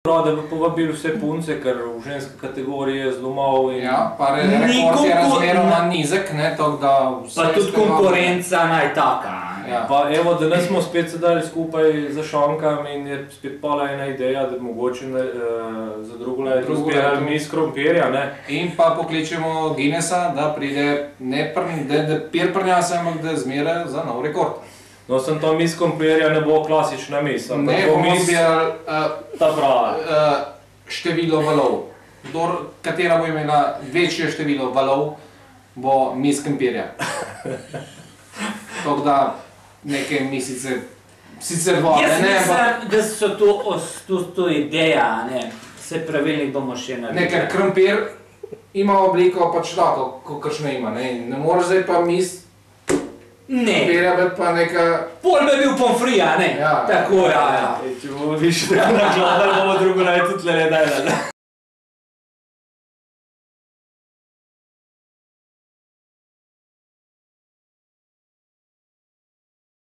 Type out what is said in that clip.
Prav, da bi povabili vse punce, ker v ženske kategorije je zelo malo in... Ja, pa rekord je razmeroma nizek, ne, tako da... Pa tudi konkurenca naj taka. Pa evo, da nas smo spet sedali skupaj za šankami in je spet pala ena ideja, da mogoče za drugo leto zbirali mis krompirja, ne. In pa pokličemo Guinnessa, da pride, da pir prnjase, ampak da zmere za nov rekord. No, sem to mis krompirja ne bo klasična mis, ne bomo zbirali ta prava. Število valov. Katera bo imela večje število valov, bo mis krompirja. Tako da neke misice, sicer vode, ne? Jaz mislim, da so to ideja, ne? Se pravilnik bomo še naredili. Ne, ker krompir ima obliko pač tako, kakršno ima, ne? Ne moreš zdaj pa mis krompirja biti pa neka... Pol bi bil pomfrija, ne? Tako, ja. Če bomo više tako nakladali, bomo drugo leto tle ne dajali.